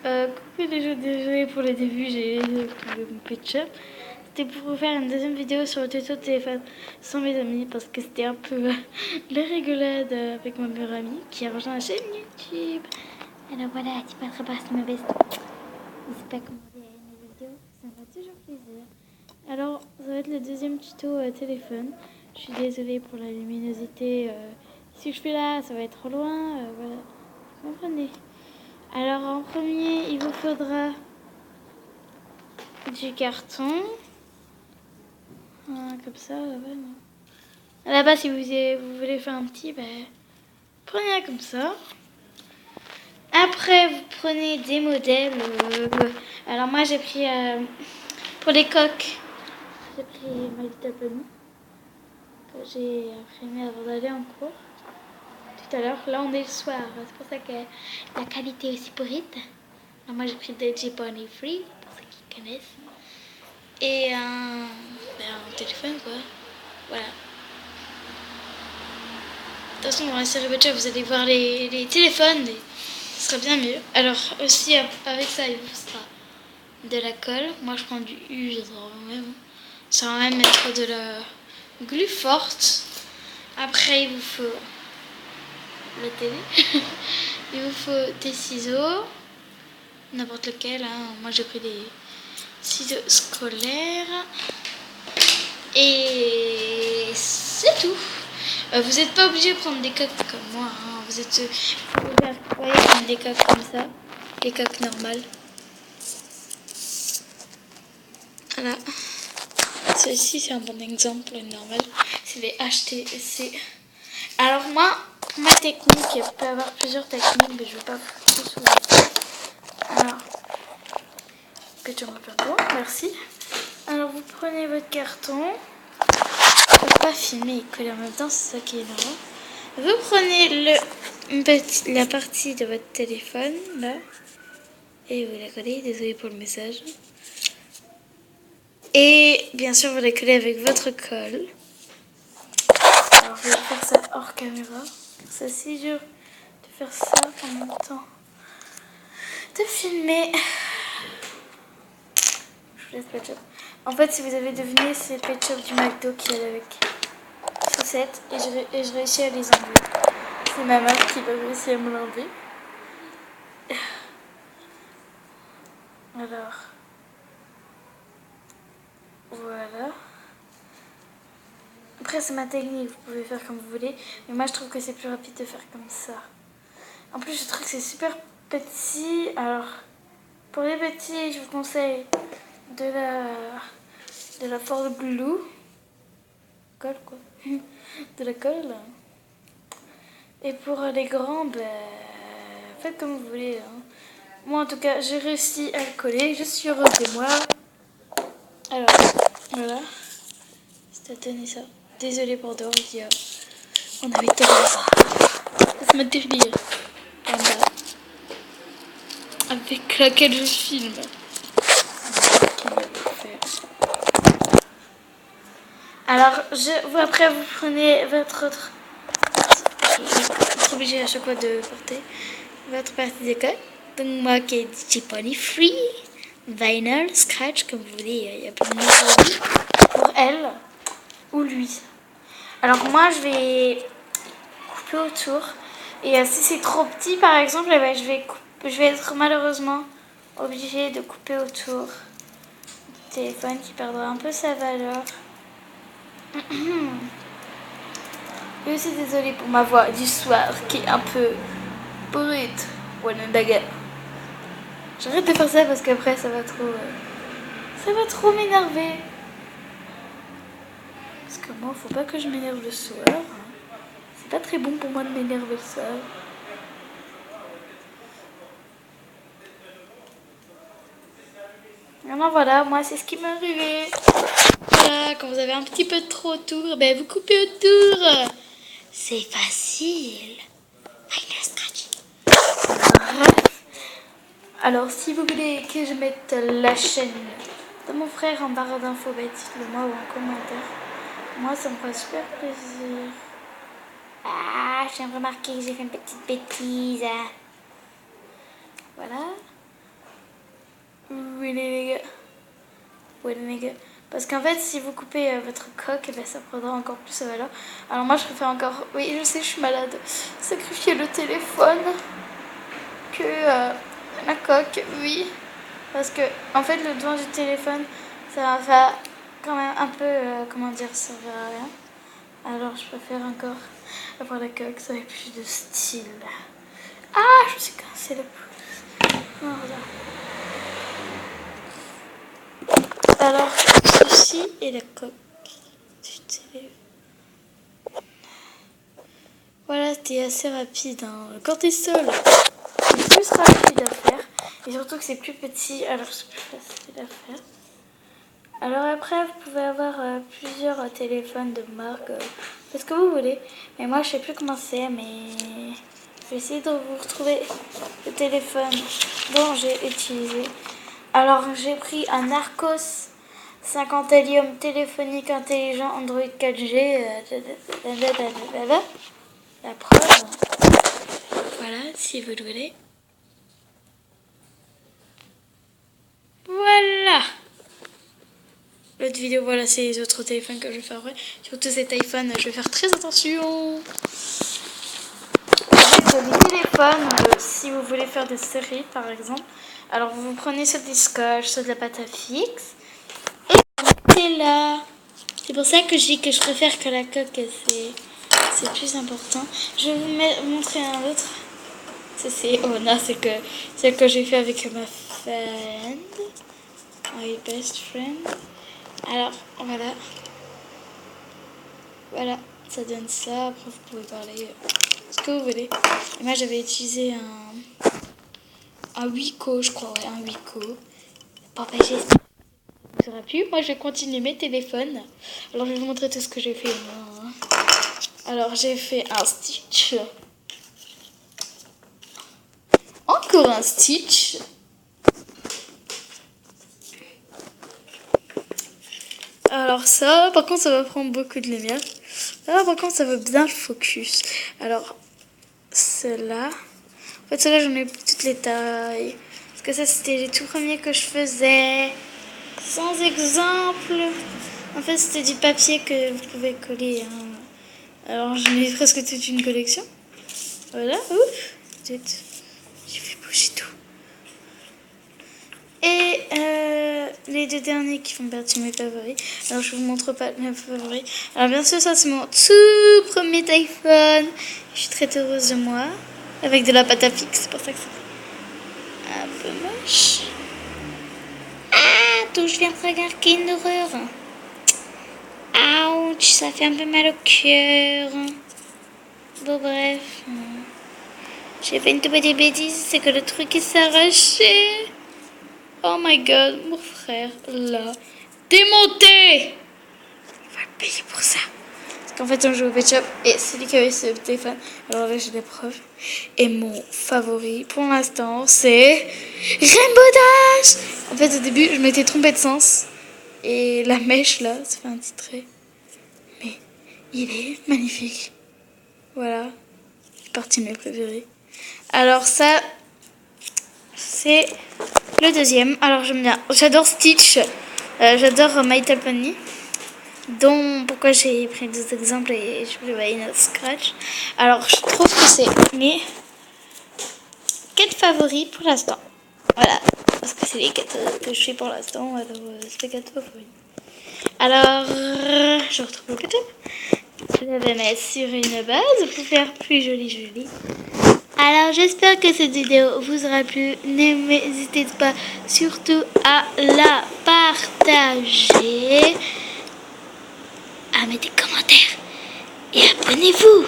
Coucou les gens, désolé pour le début, j'ai trouvé mon pitch-up. C'était pour vous faire une deuxième vidéo sur le tuto de téléphone sans mes amis parce que c'était un peu la rigolade avec ma meilleure amie qui a rejoint la chaîne YouTube. Alors voilà, tu peux repasser ma veste. N'hésite pas à commenter mes vidéos, ça me fait toujours plaisir. Alors, ça va être le deuxième tuto téléphone. Je suis désolée pour la luminosité. Si je fais là, ça va être trop loin. Voilà, vous comprenez. Alors en premier, il vous faudra du carton. Comme ça, là-bas, non. Là-bas, si vous voulez faire un petit, prenez un comme ça. Après, vous prenez des modèles. Alors moi, j'ai pris, pour les coques, j'ai pris My Little Pony, que j'ai imprimé avant d'aller en cours. Tout à l'heure, là on est le soir, c'est pour ça que la qualité est aussi pourrite. Alors moi, j'ai pris des J-Pony Free, pour ceux qui connaissent. Et un téléphone quoi. Voilà. De toute façon dans la série Betcha vous allez voir les téléphones et ce sera bien mieux. Alors aussi avec ça il vous sera de la colle. Moi je prends du U, ça va même mettre de la glu forte. Après il vous faut la télé. Il vous faut des ciseaux. N'importe lequel. Moi j'ai pris des ciseaux scolaires. Et c'est tout. Vous n'êtes pas obligé de prendre des coques comme moi. Vous pouvez prendre des coques comme ça. Des coques normales. Voilà. Celle-ci, c'est un bon exemple normal. C'est les HTC. Alors moi, ma technique, il peut y avoir plusieurs techniques, mais je ne vais pas tout souvent. Alors, que tu me plains, merci. Alors vous prenez votre carton. Je ne peux pas filmer et coller en même temps, c'est ça qui est énorme. Vous prenez la partie de votre téléphone, là, et vous la collez, désolé pour le message. Et bien sûr, vous la collez avec votre colle. Alors, je vais faire ça hors caméra. C'est si dur de faire ça en même temps. De filmer. Je vous laisse Pet Shop. En fait, si vous avez deviné, c'est le Pet Shop du McDo qui est avec chaussettes et je réussis à les enlever. C'est ma mère qui va réussir à me l'enlever. Alors, voilà. Après, c'est ma technique, vous pouvez faire comme vous voulez. Mais moi, je trouve que c'est plus rapide de faire comme ça. En plus, je trouve que c'est super petit. Alors, pour les petits, je vous conseille de la Fort Glue. Colle, quoi. De la colle. Et pour les grands, faites comme vous voulez. Moi, en tout cas, j'ai réussi à le coller. Je suis heureuse de moi. Alors, voilà. C'est à donner ça. Désolée pour dehors, on avait tellement ça. Ça me délire. Avec laquelle je filme. Alors, après, vous prenez votre autre. Je vais être obligée à chaque fois de porter votre partie de colle. Donc, moi qui ai dit Pony Free, Vinyl, Scratch, comme vous voulez, il y a plein de choses pour elle ou lui. Alors, moi, je vais couper autour. Et si c'est trop petit, par exemple, je vais être malheureusement obligée de couper autour du téléphone qui perdra un peu sa valeur. Et aussi désolée pour ma voix du soir qui est un peu brute. Wanadaga. J'arrête de faire ça parce qu'après ça va trop m'énerver. Parce que moi, faut pas que je m'énerve le soir. C'est pas très bon pour moi de m'énerver le soir. Alors voilà, moi c'est ce qui m'est arrivé. Voilà, quand vous avez un petit peu trop autour, vous coupez autour. C'est facile. Alors si vous voulez que je mette la chaîne de mon frère en barre d'infos, dites-le moi ou en commentaire. Moi ça me ferait super plaisir. Je viens de remarquer que j'ai fait une petite bêtise. Voilà. Oui les gars. Oui les gars. Parce qu'en fait, si vous coupez votre coque, eh ben, ça prendra encore plus sa valeur. Alors moi, je préfère encore, oui, je sais, je suis malade, sacrifier le téléphone que la coque, oui. Parce que, en fait, le devant du téléphone, ça va faire quand même un peu, comment dire, ça va rien. Alors, je préfère encore avoir la coque, ça avec plus de style. Ah, je me suis cassé le pouce. Voilà. Alors, ceci est la coque du téléphone. Voilà, c'était assez rapide. Hein. Quand t'es seul, c'est plus rapide à faire. Et surtout que c'est plus petit, alors c'est plus facile à faire. Alors après, vous pouvez avoir plusieurs téléphones de marque, faites ce que vous voulez. Mais moi, je sais plus comment c'est, mais je vais essayer de vous retrouver le téléphone dont j'ai utilisé. Alors, j'ai pris un Arcos 50 Helium téléphonique intelligent Android 4G. La preuve. Voilà, si vous le voulez. Voilà. L'autre vidéo, voilà, c'est les autres téléphones que je vais faire après. Surtout cet iPhone, je vais faire très attention. Avec les téléphones, si vous voulez faire des séries, par exemple, alors vous prenez soit des scotch, soit de la pâte à fixe. Et vous mettez là. C'est pour ça que je dis que je préfère que la coque, c'est plus important. Je vais vous montrer un autre. C'est Ona, c'est que celle que j'ai fait avec ma friend. My best friend. Alors, voilà. Voilà, ça donne ça. Après, vous pouvez parler ce que vous voulez. Et moi, j'avais utilisé un Wiko, je crois, ouais, un Wiko. Bon, ben, j'espère que ça vous aura plu. Moi, je vais continuer mes téléphones. Alors, je vais vous montrer tout ce que j'ai fait. Alors, j'ai fait un Stitch. Encore un Stitch. Alors ça, par contre, ça va prendre beaucoup de lumière. Là, par contre, ça va bien le focus. Alors, ceux-là. En fait, ceux-là, j'en ai toutes les tailles. Parce que ça, c'était les tout premiers que je faisais. Sans exemple. En fait, c'était du papier que vous pouvez coller. Hein. Alors, j'en ai presque toute une collection. Voilà, ouf. J'ai fait bouger tout. Et les deux derniers qui font partie de mes favoris. Alors, je vous montre pas mes favoris. Alors, bien sûr, ça, c'est mon tout premier iPhone. Je suis très heureuse de moi. Avec de la pâte à fixe, c'est pour ça que c'est un peu moche. Ah, donc je viens de regarder une horreur. Ouch, ça fait un peu mal au cœur. Bon, bref. J'ai fait une toute petite bêtise, c'est que le truc s'est arraché. Oh my god, mon frère, là. Démonté! On va le payer pour ça. Parce qu'en fait, on joue au Pet Shop et c'est lui qui avait ce téléphone. Alors là, j'ai des preuves. Et mon favori, pour l'instant, c'est Rainbow Dash! En fait, au début, je m'étais trompée de sens. Et la mèche, là, ça fait un petit trait. Mais il est magnifique. Voilà. C'est partie de mes préférés. Alors ça, c'est le deuxième. Alors j'aime bien. J'adore Stitch. J'adore My Little Pony. Donc pourquoi j'ai pris deux exemples et je voulais une scratch. Alors je trouve que c'est mes 4 favoris pour l'instant. Voilà. Parce que c'est les 4 que je fais pour l'instant. Alors c'est les 4 favoris. Alors je retrouve le ketchup. Je vais mettre sur une base pour faire plus joli. Alors j'espère que cette vidéo vous aura plu. N'hésitez pas surtout à la partager, à mettre des commentaires et abonnez-vous.